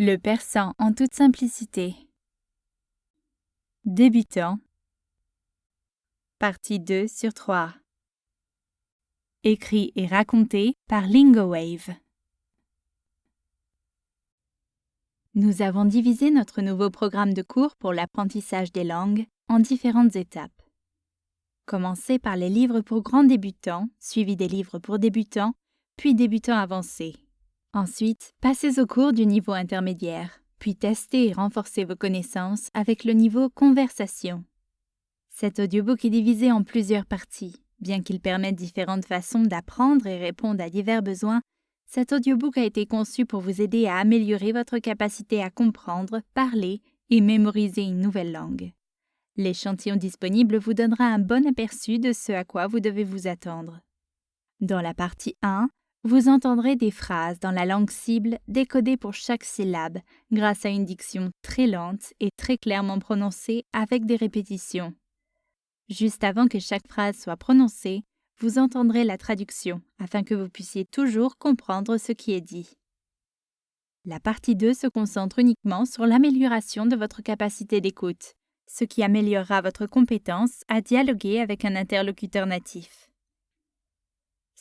Le persan en toute simplicité. Débutant. Partie 2 sur 3. Écrit et raconté par LingoWave. Nous avons divisé notre nouveau programme de cours pour l'apprentissage des langues en différentes étapes. Commencez par les livres pour grands débutants, suivis des livres pour débutants, puis débutants avancés. Ensuite, passez au cours du niveau intermédiaire, puis testez et renforcez vos connaissances avec le niveau conversation. Cet audiobook est divisé en plusieurs parties. Bien qu'il permette différentes façons d'apprendre et répondre à divers besoins, cet audiobook a été conçu pour vous aider à améliorer votre capacité à comprendre, parler et mémoriser une nouvelle langue. L'échantillon disponible vous donnera un bon aperçu de ce à quoi vous devez vous attendre. Dans la partie 1, vous entendrez des phrases dans la langue cible décodées pour chaque syllabe grâce à une diction très lente et très clairement prononcée avec des répétitions. Juste avant que chaque phrase soit prononcée, vous entendrez la traduction afin que vous puissiez toujours comprendre ce qui est dit. La partie 2 se concentre uniquement sur l'amélioration de votre capacité d'écoute, ce qui améliorera votre compétence à dialoguer avec un interlocuteur natif.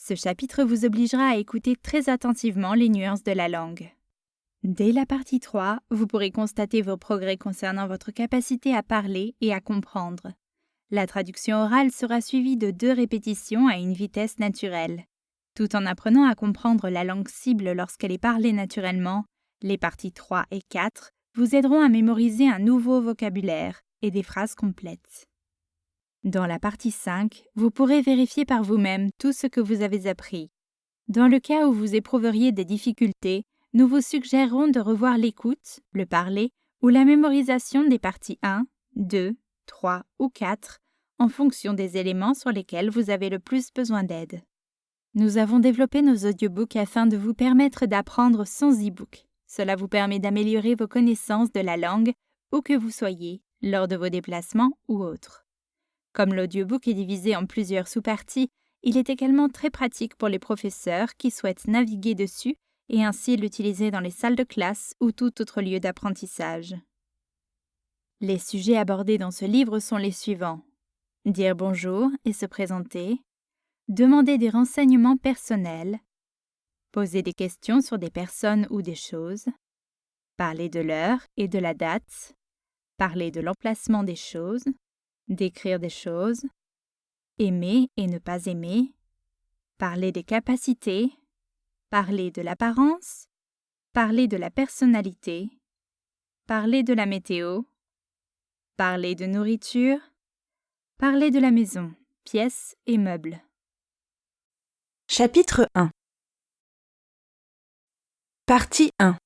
Ce chapitre vous obligera à écouter très attentivement les nuances de la langue. Dès la partie 3, vous pourrez constater vos progrès concernant votre capacité à parler et à comprendre. La traduction orale sera suivie de 2 répétitions à une vitesse naturelle. Tout en apprenant à comprendre la langue cible lorsqu'elle est parlée naturellement, les parties 3 et 4 vous aideront à mémoriser un nouveau vocabulaire et des phrases complètes. Dans la partie 5, vous pourrez vérifier par vous-même tout ce que vous avez appris. Dans le cas où vous éprouveriez des difficultés, nous vous suggérons de revoir l'écoute, le parler ou la mémorisation des parties 1, 2, 3 ou 4 en fonction des éléments sur lesquels vous avez le plus besoin d'aide. Nous avons développé nos audiobooks afin de vous permettre d'apprendre sans e-book. Cela vous permet d'améliorer vos connaissances de la langue où que vous soyez, lors de vos déplacements ou autres. Comme l'audiobook est divisé en plusieurs sous-parties, il est également très pratique pour les professeurs qui souhaitent naviguer dessus et ainsi l'utiliser dans les salles de classe ou tout autre lieu d'apprentissage. Les sujets abordés dans ce livre sont les suivants. Dire bonjour et se présenter, demander des renseignements personnels, poser des questions sur des personnes ou des choses, parler de l'heure et de la date, parler de l'emplacement des choses, décrire des choses, aimer et ne pas aimer, parler des capacités, parler de l'apparence, parler de la personnalité, parler de la météo, parler de nourriture, parler de la maison, pièces et meubles. Chapitre 1. Partie 1.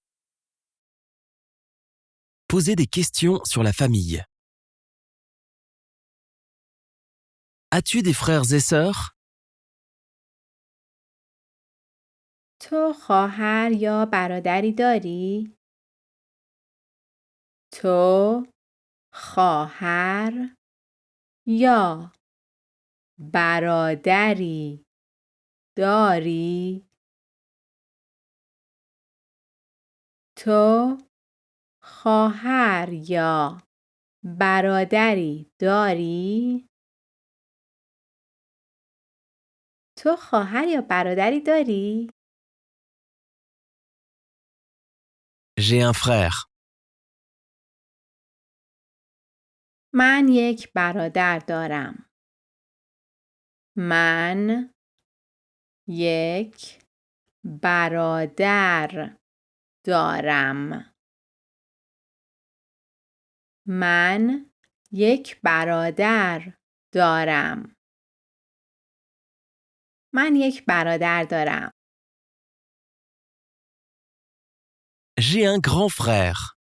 Poser des questions sur la famille. As-tu des frères et sœurs? تو خواهر یا برادری داری؟ تو خواهر یا برادری داری؟ تو خواهر یا برادری داری؟ تو خواهر یا برادری داری؟ J'ai un frère. من یک برادر دارم. من یک برادر دارم. من یک برادر دارم. من یک برادر دارم. J'ai un grand frère.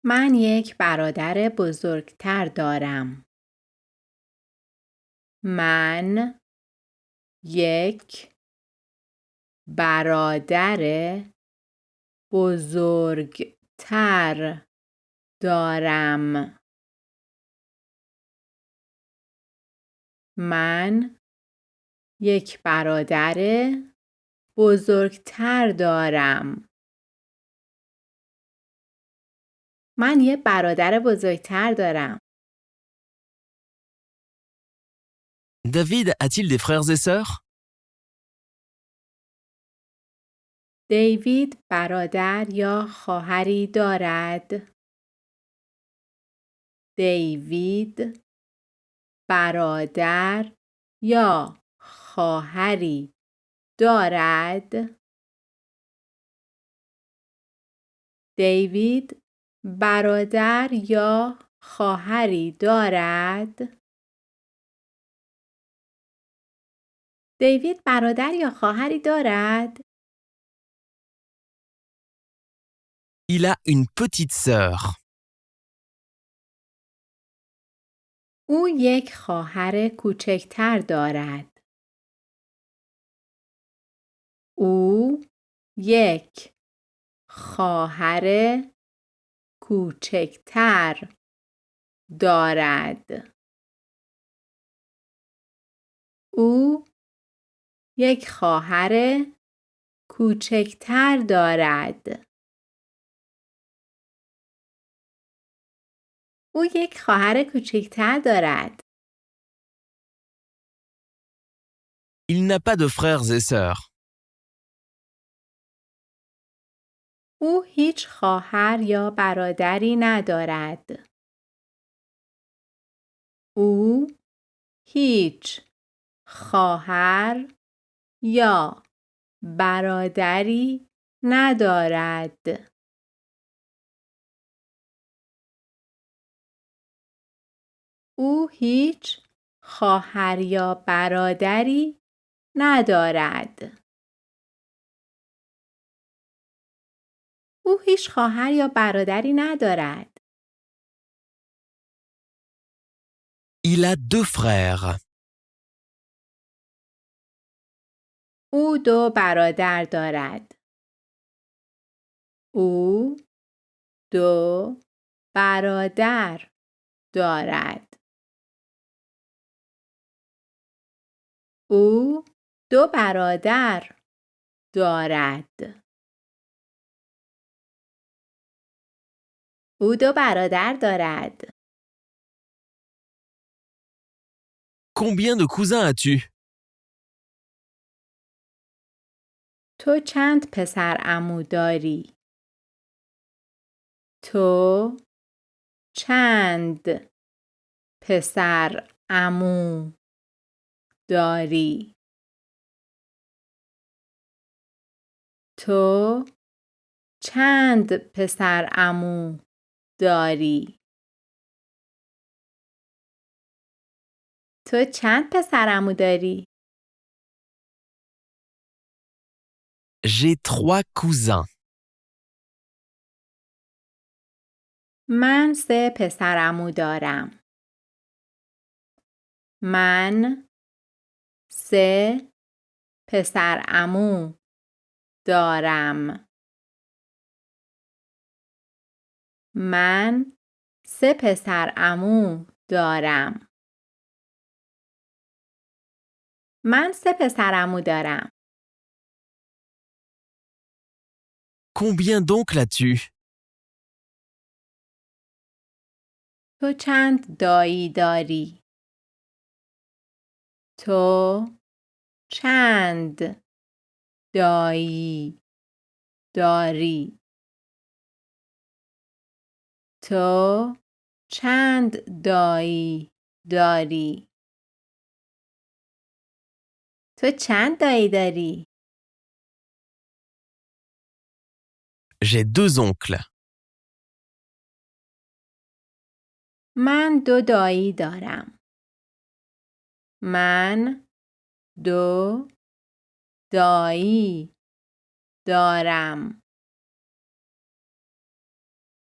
من یک برادر بزرگتر دارم. من یک برادر بزرگتر دارم. من یک برادر بزرگتر دارم. من یه برادر بزرگتر دارم. David a-t-il des frères et sœurs? دیوید برادر یا خواهری دارد. دیوید برادر یا خواهری دارد. دیوید برادر یا خواهری دارد. دیوید برادر یا خواهری دارد. Il a une petite sœur. او یک خواهر کوچکتر دارد. او یک خواهر کوچکتر دارد. او یک خواهر کوچکتر دارد. او یک خواهر کوچکتر دارد. Il n'a pas de frères et sœurs. او هیچ خواهر یا برادری ندارد. او هیچ خواهر یا برادری ندارد. او هیچ خواهر یا برادری ندارد. او هیچ خواهر یا برادری ندارد. Il a deux frères. او دو برادر دارد. او دو برادر دارد. او دو برادر دارد. او دو برادر دارد. Combien de cousins as-tu? تو چند پسر عمو داری؟ تو چند پسر عمو داری؟ تو چند پسر عمو داری؟ تو چند پسر عمو داری؟ J'ai trois cousins. من سه پسر عمو دارم. من سه پسر عمو دارم. من سه پسر عمو دارم. من سه پسر عمو دارم. Combien d'oncles as-tu? تو چند دایی داری؟ تو چند دایی داری؟ تو چند دایی داری؟ تو چند دایی داری؟ J'ai deux oncles. من دو دایی دارم. من دو دایی دارم.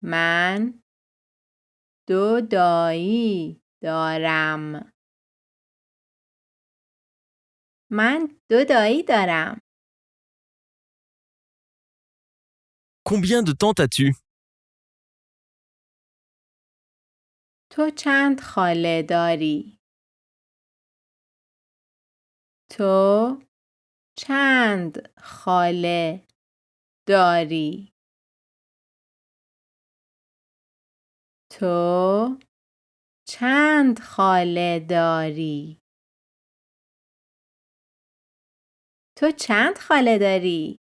من دو دایی دارم. من دو دایی دارم. Combien de tantes as-tu? تو چند خاله داری؟ تو چند خاله داری؟ تو چند خاله داری؟ تو چند خاله داری؟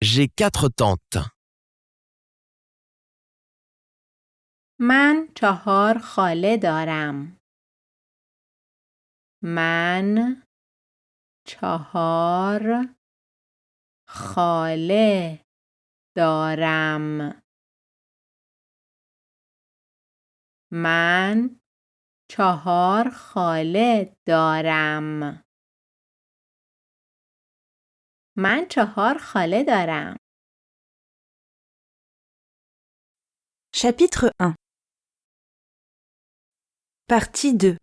J'ai 4 tantes. من 4 خاله دارم. من 4 خاله دارم. من 4 خاله دارم. من 4 خاله دارم. Chapitre 1. Partie 2.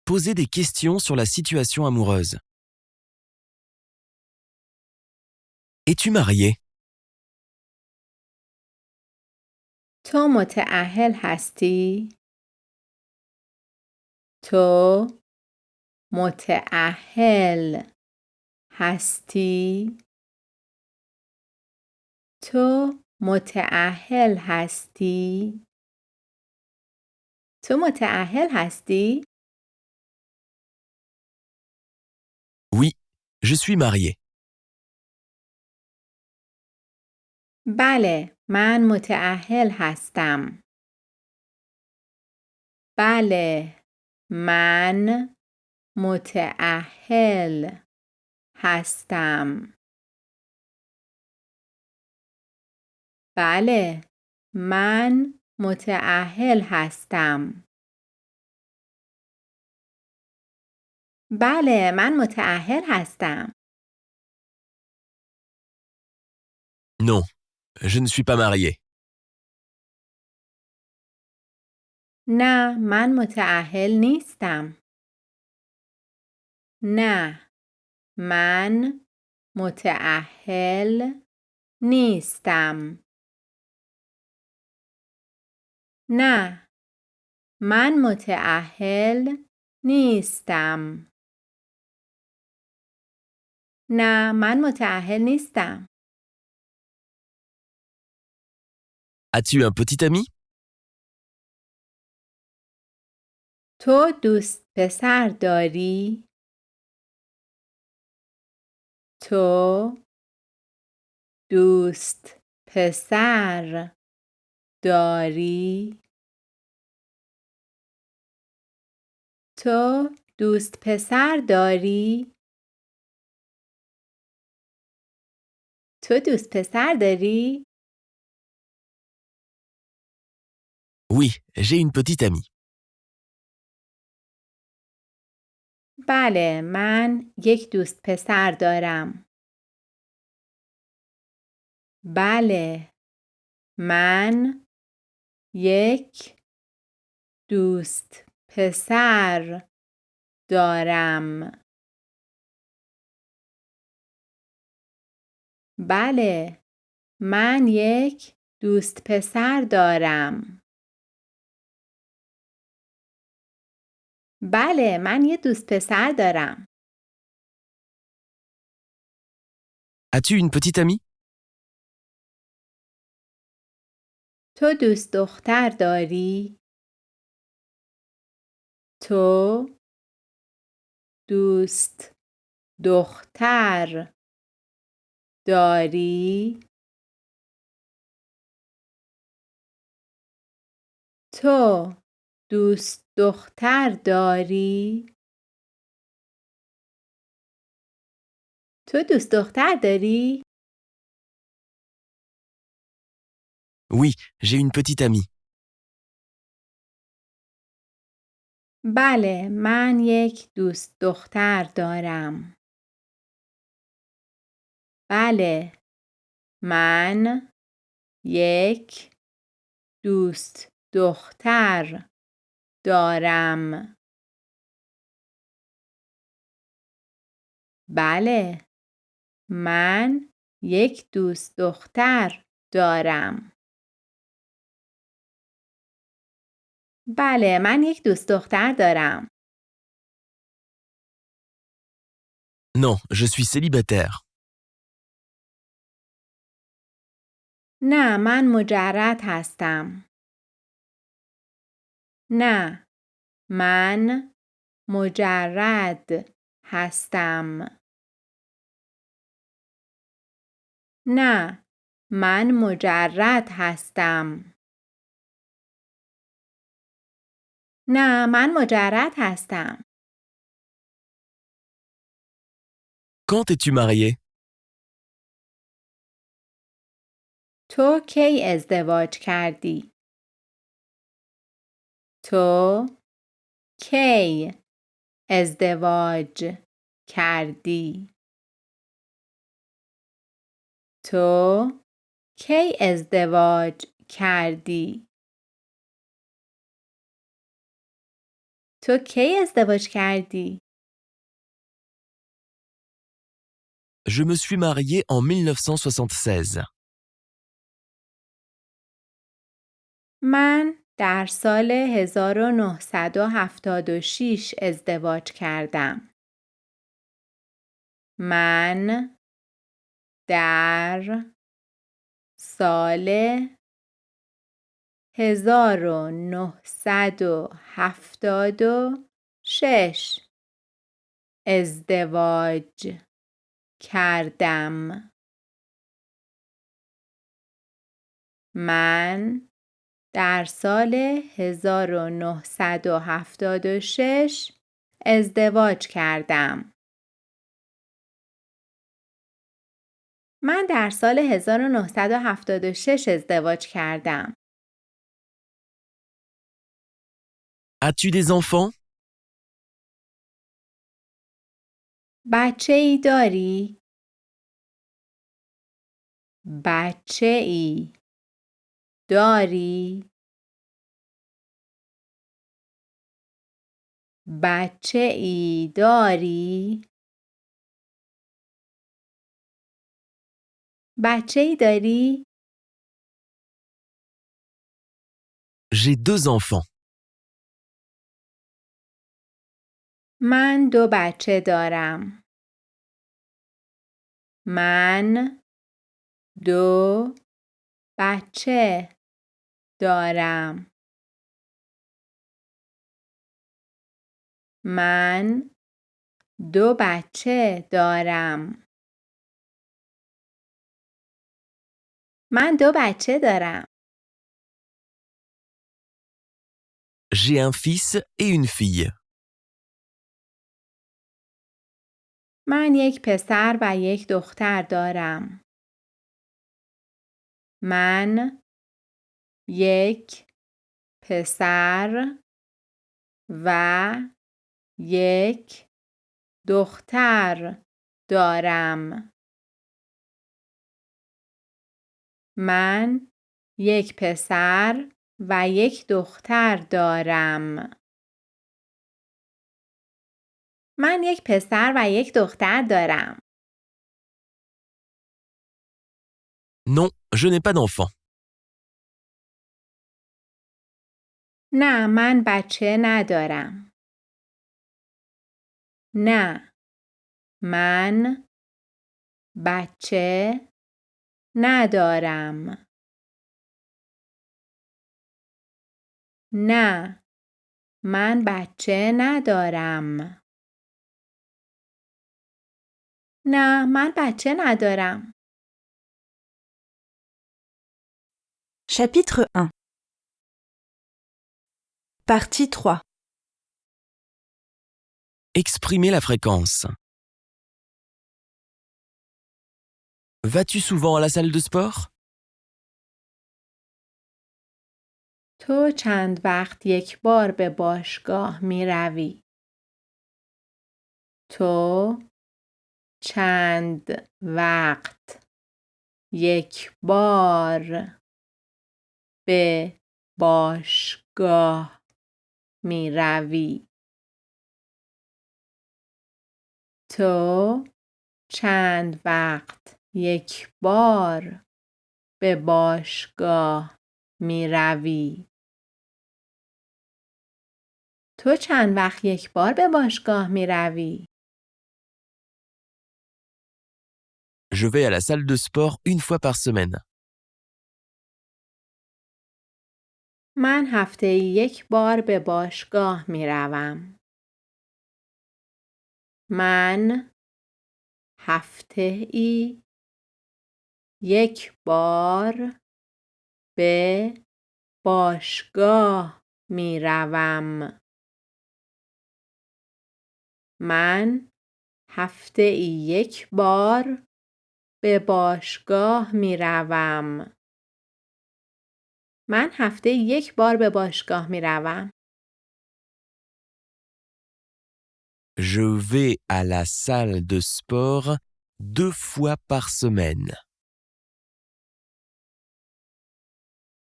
Posez des questions sur la situation amoureuse. Es-tu marié? تو متأهل هستی؟ تو متأهل هستی؟ تو متأهل هستی؟ تو متأهل هستی؟ Oui, je suis marié. بله، من متأهل هستم. بله، من متأهل هستم. بله، من متأهل هستم. بله، من متأهل هستم. Non, je ne suis pas marié. نه، من متأهل نیستم. نه، من متأهل نیستم. نه، من متأهل نیستم. نه، من متأهل نیستم. As-tu un petit ami? تو دوست پسر داری؟ تو دوست پسر داری؟ تو دوست پسر داری؟ تو دوست پسر داری؟ Oui, j'ai une petite amie. بله، من یک دوست پسر دارم. بله، من یک دوست پسر دارم. بله، من یک دوست پسر دارم. بله، من یک دوست پسر دارم. As-tu une petite amie? تو دوست دختر داری؟ تو دوست دختر داری؟ تو دوست دختر داری؟ تو دوست دختر داری؟ Oui, j'ai une petite amie. بله، من یک دوست دختر دارم. بله، من یک دوست دختر دارم. بله، من یک دوست دختر دارم. بله، من یک دوست دختر دارم. Non, je suis célibataire. نه من مجرد هستم. نه من مجرد هستم. نه من مجرد هستم. نه من مجرد هستم. Quand es-tu marié? تو کی ازدواج کردی؟ تو کی ازدواج کردی؟ تو کی ازدواج کردی؟ تو کی ازدواج کردی؟ Je me suis marié en 1976. من در سال 1976 ازدواج کردم. من در سال 1976 ازدواج کردم. من در سال 1976 ازدواج کردم. من در سال 1976 ازدواج کردم. As-tu des enfants? بچه ای داری؟ بچه ای داری؟ بچه ای داری؟ بچه ای داری؟ J'ai 2 enfants. من 2 بچه دارم. من 2 بچه دارم. من 2 بچه دارم. من 2 بچه دارم. J'ai un fils et une fille. من 1 پسر و 1 دختر دارم. من 1 پسر و 1 دختر دارم. من 1 پسر و 1 دختر دارم. من 1 پسر و 1 دختر دارم. Non, je n'ai pas d'enfant. نه من بچه ندارم. نه من بچه ندارم. نه من بچه ندارم. نه من بچه ندارم. Chapitre 1. Partie 3. Exprimer la fréquence. Vas-tu souvent à la salle de sport? تو چند وقت 1 بار به باشگاه می روی؟ تو چند وقت 1 بار به باشگاه می روی؟ تو چند وقت 1 بار به باشگاه می روی؟ تو چند وقت 1 بار به باشگاه می روی؟ Je vais à la salle de sport une fois par semaine. من هفته‌ای یک بار به باشگاه می روم. من هفته‌ای یک بار به باشگاه می روم. من هفته‌ای یک بار به باشگاه می روم. من هفته‌ای یک بار به باشگاه می روم. Je vais à la salle de sport 2 fois par semaine.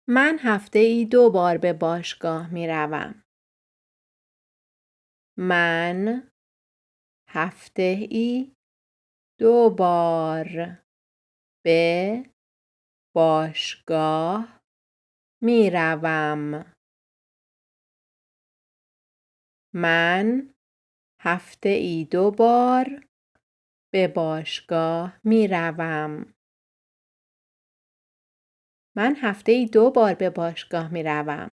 من هفته‌ای دو بار به باشگاه می روم. من هفته‌ای دو بار به باشگاه می روم. من هفته‌ای دو بار به باشگاه می روم. من هفته‌ای دو بار به باشگاه می روم.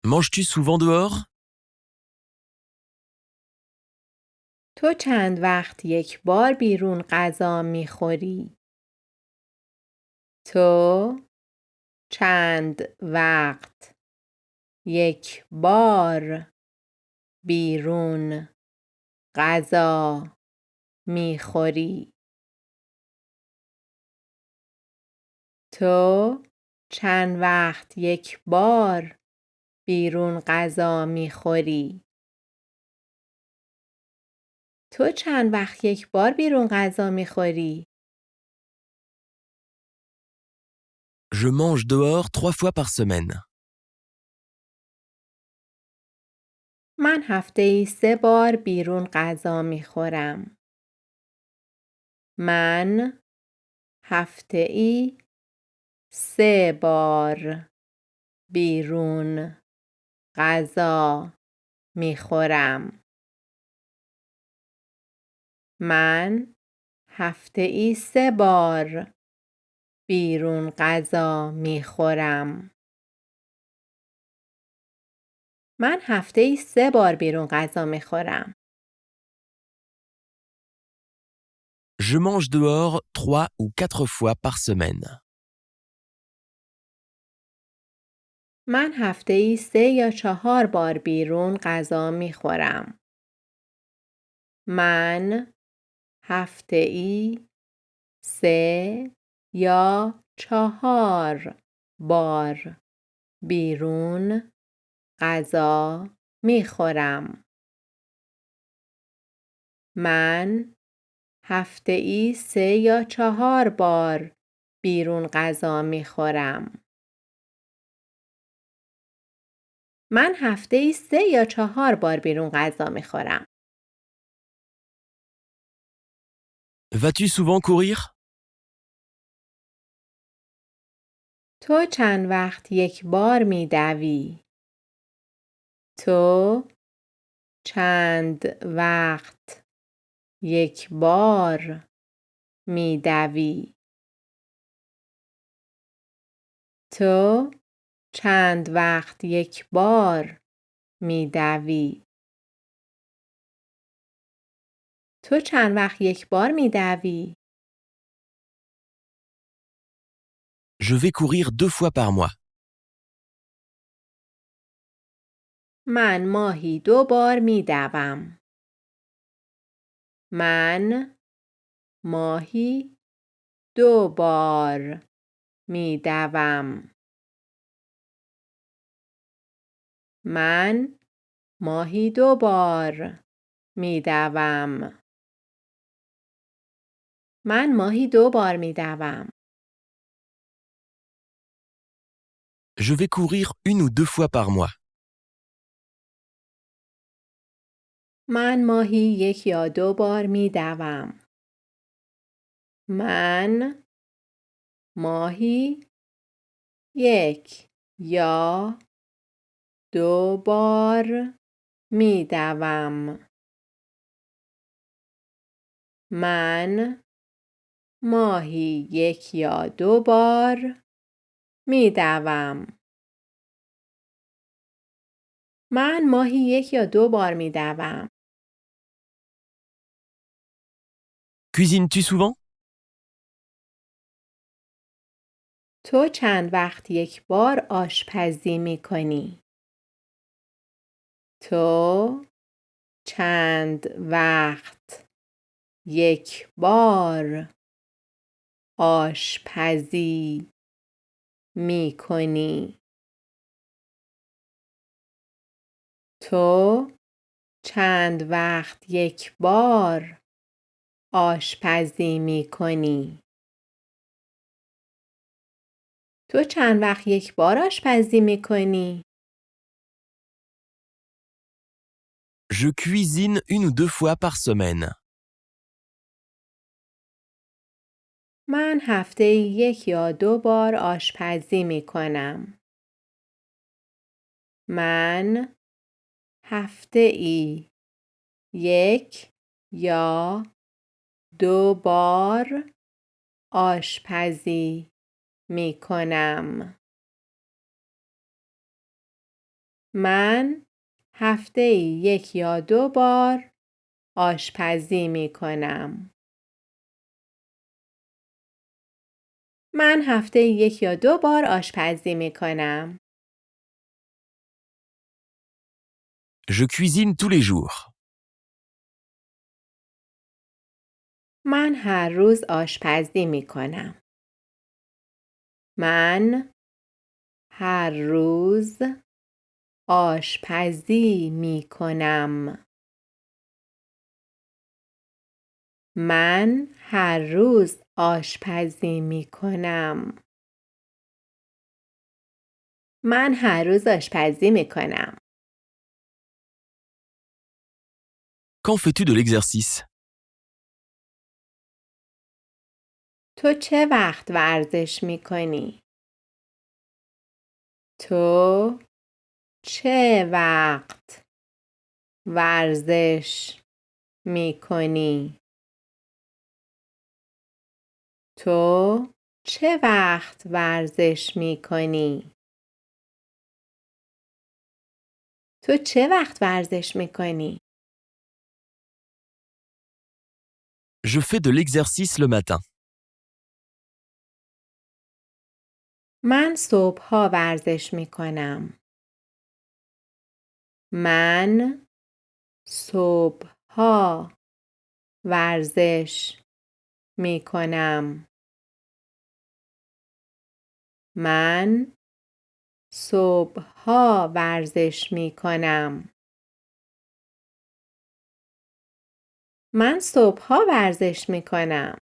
Manges-tu souvent dehors? تو چند وقت یک بار بیرون غذا می خوری؟ تو چند وقت یک بار بیرون غذا می خوری؟ تو چند وقت یک بار بیرون غذا می خوری؟ تو چند وقت یک بار بیرون غذا می خوری؟ Je mange dehors 3 fois par semaine. من هفته‌ای سه بار بیرون غذا می خورم. من هفته‌ای سه بار بیرون غذا می خورم. من هفته‌ای سه بار بیرون غذا می خورم. من هفته‌ای سه بار بیرون غذا می خورم. Je mange dehors 3 ou 4 fois par semaine. من هفته‌ای سه یا چهار بار بیرون غذا می خورم. من هفته‌ای سه یا چهار بار بیرون غذا می خورم. من هفته‌ای سه یا چهار بار بیرون غذا می خورم. من هفته‌ای سه یا چهار بار بیرون غذا می خورم. Vas-tu souvent courir? تو چند وقت یک بار می دوی؟ تو چند وقت یک بار می دوی؟ تو چند وقت یک بار می دوی؟ تو چند وقت یک بار می دوی؟ Je vais courir 2 fois par mois. من ماهی دو بار می دوم. من ماهی دو بار می دوم. من ماهی دو بار می دوم. من ماهی دو بار می دوم. Je vais courir 1 ou 2 fois par mois. من ماهی یک یا دو بار می دوم. من ماهی یک یا دو بار می دوم. من ماهی 1 یا 2 بار می دوم. من ماهی 1 یا 2 بار می دوم. Cuisines-tu souvent? تو چند وقت 1 بار آشپزی می کنی؟ تو چند وقت 1 بار آشپزی می کنی؟ تو چند وقت 1 بار آشپزی می کنی؟ تو چند وقت 1 بار آشپزی می کنی؟ Je cuisine 1 ou 2 fois par semaine. من هفته‌ای 1 یا 2 بار آشپزی می کنم. من هفته‌ای 1 یا 2 بار آشپزی می کنم. من هفته‌ای 1 یا 2 بار آشپزی می کنم. من هفته‌ای 1 یا 2 بار آشپزی می کنم. Je cuisine tous les jours. من هر روز آشپزی می کنم. من هر روز آشپزی می کنم. من هر روز آشپزی می کنم. من هر روز آشپزی می کنم. Quand fais-tu de l'exercice? تو چه وقت ورزش می کنی؟ تو چه وقت ورزش می کنی؟ تو چه وقت ورزش می کنی؟ تو چه وقت ورزش می کنی؟ Je fais de l'exercice le matin. من صبحها ورزش می کنم. من صبحها ورزش می کنم. من صبحها ورزش می کنم. من صبحها ورزش می کنم.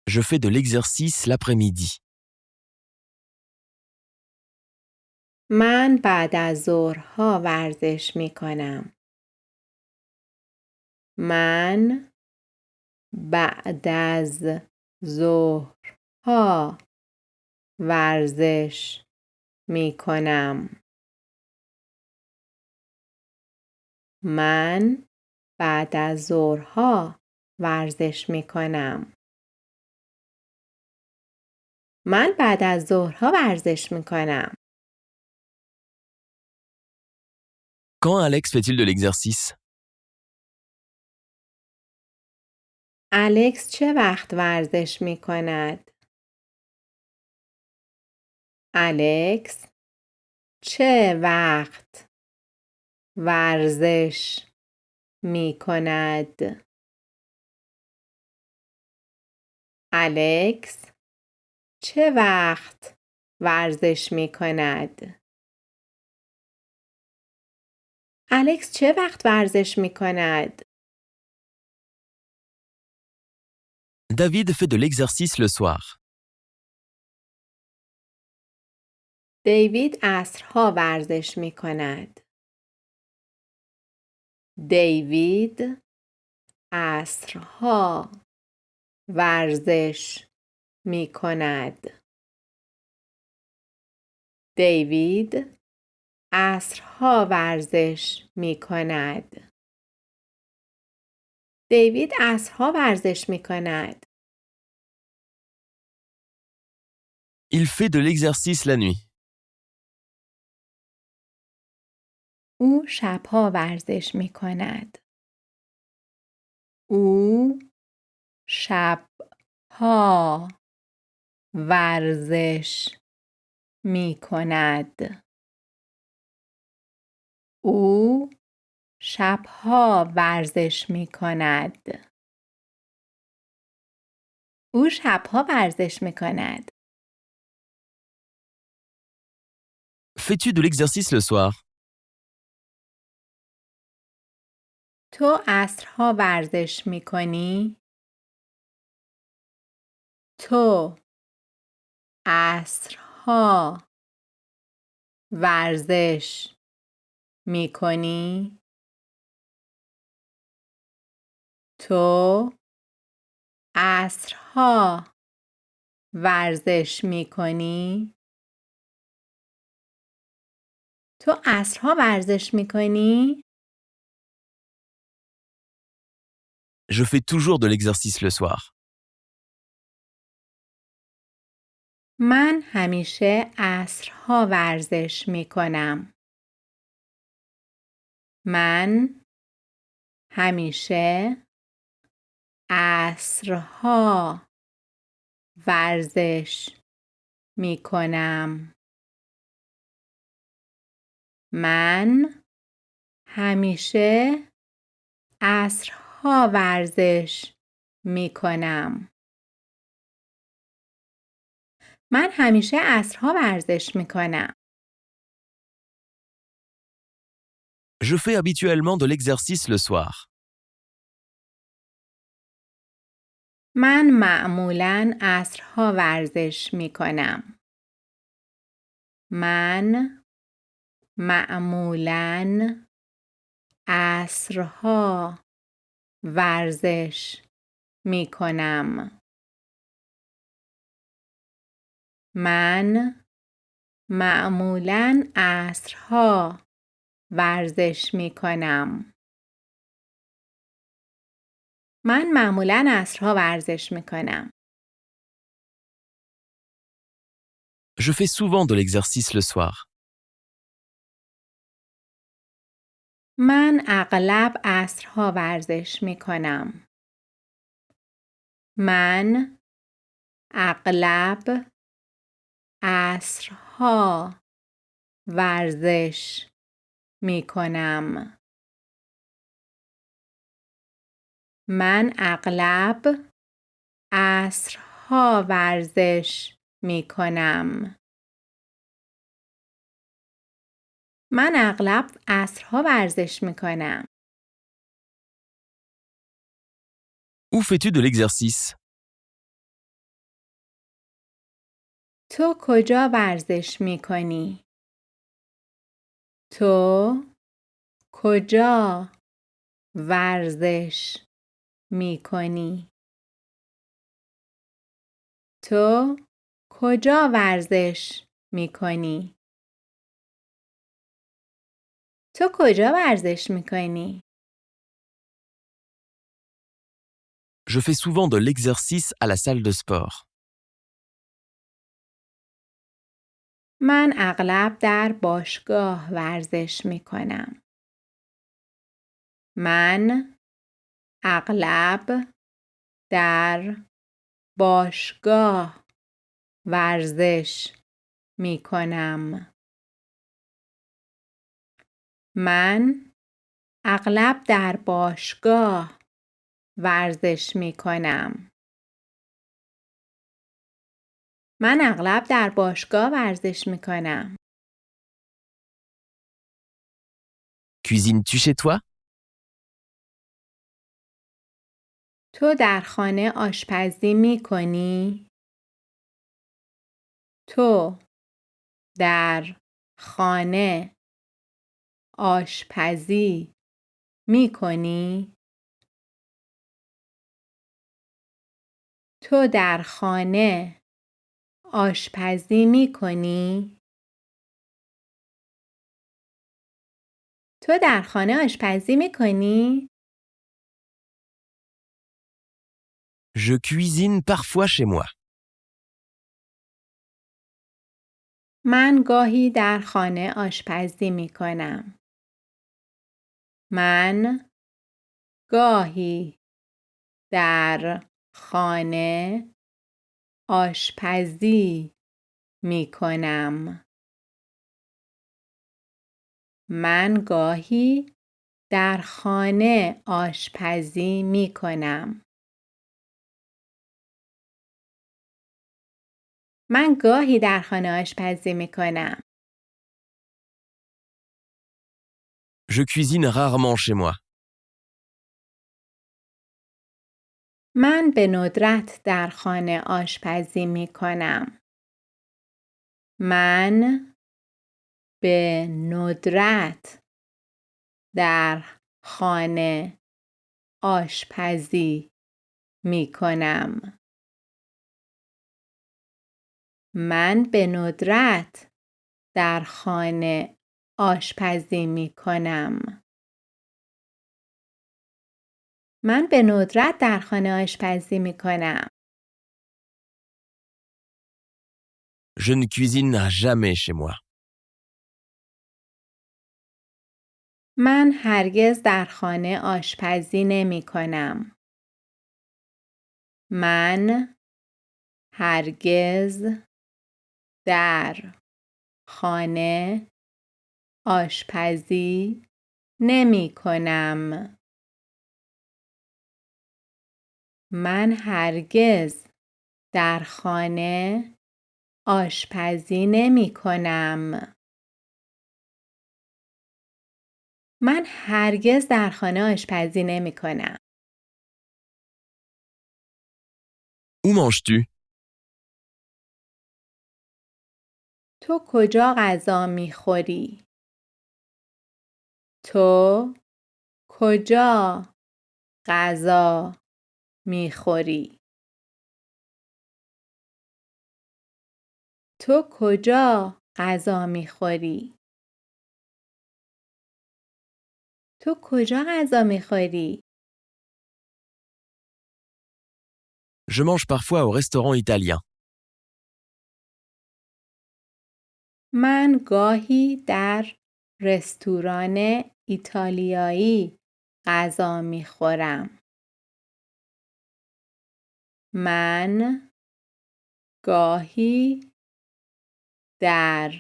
Je fais de l'exercice l'après-midi. من بعد از ظهرها ورزش می کنم. من بعد از ظهرها ورزش می کنم. من بعد از ظهرها ورزش می کنم. من بعد از ظهرها ورزش می کنم. Quand Alex fait-il de l'exercice? الکس چه وقت ورزش می کند؟ الکس چه وقت ورزش می کند؟ الکس چه وقت ورزش می کند؟ الکس چه وقت ورزش می کند؟ David fait de l'exercice le soir. دیوید عصرها ورزش می کند. دیوید عصرها ورزش می کند. دیوید عصرها ورزش می کند. دیوید عصرها ورزش می کند. Il fait de l'exercice la nuit. او شبها ورزش می کند. او شبها ورزش می کند. او شبها ورزش می کند. او شبها ورزش می کند. Fais-tu de l'exercice le soir? تو عصرها ورزش می کنی؟ تو عصرها ورزش می کنی؟ تو عصرها ورزش می کنی؟ تو عصرها ورزش می کنی؟ Je fais toujours de l'exercice le soir. من همیشه عصرها ورزش می کنم. من همیشه عصرها ورزش می کنم. من همیشه عصرها ورزش می کنم. من همیشه عصرها ورزش می کنم. Je fais habituellement de l'exercice le soir. من معمولاً عصرها ورزش می کنم. من معمولاً عصرها ورزش می کنم. من معمولاً عصرها ورزش می کنم. من معمولاً عصرها ورزش می کنم. Je fais souvent de l'exercice le soir. من اغلب عصرها ورزش می کنم. من اغلب عصرها ورزش می کنم. من اغلب عصرها ورزش می کنم. من اغلب عصرها ورزش می کنم. Où fais-tu de l'exercice? تو کجا ورزش می کنی؟ تو کجا ورزش می کنی؟ تو کجا ورزش می کنی؟ تو کجا ورزش می کنی؟ Je fais souvent de l'exercice à la salle de sport. من اغلب در باشگاه ورزش می کنم. من اغلب در باشگاه ورزش می کنم. من اغلب در باشگاه ورزش می کنم. من اغلب در باشگاه ورزش می کنم. Cuisines-tu chez toi? تو در خانه آشپزی می کنی؟ تو در خانه آشپزی می کنی؟ تو در خانه آشپزی می کنی؟ تو در خانه آشپزی می کنی؟ Je cuisine parfois chez moi. من گاهی در خانه آشپزی می کنم. من گاهی در خانه آشپزی می کنم. من گاهی در خانه آشپزی می کنم. من گاهی در خانه آشپزی می کنم. Je cuisine rarement chez moi. من به ندرت در خانه آشپزی می کنم. من به ندرت در خانه آشپزی می کنم. من به ندرت در خانه آشپزی می کنم. من به ندرت در خانه آشپزی می کنم. Je ne cuisine jamais chez moi. من هرگز در خانه آشپزی نمی کنم. من هرگز در خانه آشپزی نمی کنم. من هرگز در خانه آشپزی نمی کنم. من هرگز در خانه آشپزی نمی کنم. Où manges-tu? تو کجا غذا می خوری؟ تو کجا غذا می خوری؟ تو کجا غذا می خوری؟ تو کجا غذا می خوری؟ Je mange parfois au restaurant italien. من گاهی در رستوران ایتالیایی غذا می خورم. من گاهی در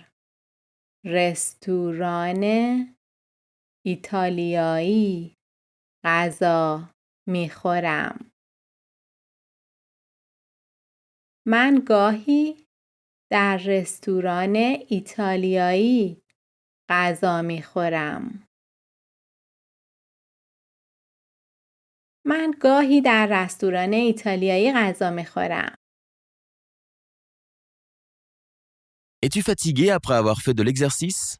رستوران ایتالیایی غذا می خورم. من گاهی در رستوران ایتالیایی غذا می خورم. من گاهی در رستوران ایتالیایی غذا می خورم. Es-tu fatigué après avoir fait de l'exercice?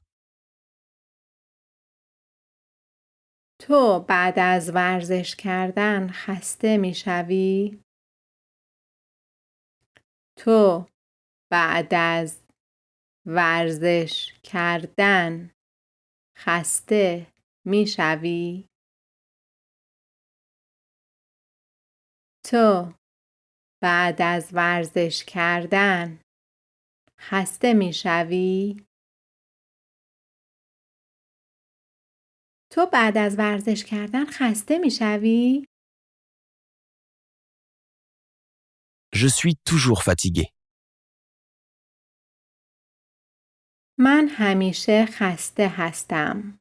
تو بعد از ورزش کردن خسته می شوی؟ تو بعد از ورزش کردن خسته می شوی؟ تو بعد از ورزش کردن خسته می شوی؟ تو بعد از ورزش کردن خسته می شوی؟ Je suis toujours fatigué. من همیشه خسته هستم.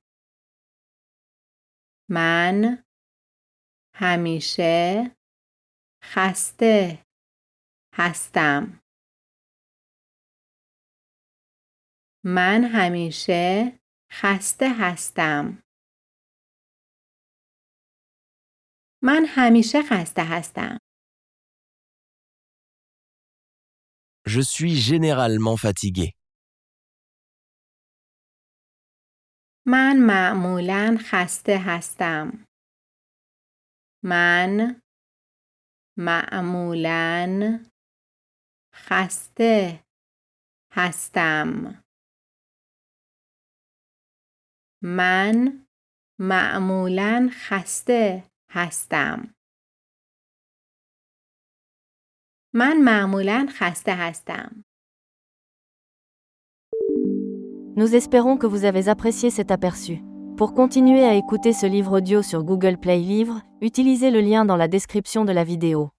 من همیشه خسته هستم. من همیشه خسته هستم. من همیشه خسته هستم. Je suis généralement fatigué. من معمولاً خسته هستم. من معمولاً خسته هستم. من معمولاً خسته هستم. من معمولاً خسته هستم. Nous espérons que vous avez apprécié cet aperçu. Pour continuer à écouter ce livre audio sur Google Play Livres, utilisez le lien dans la description de la vidéo.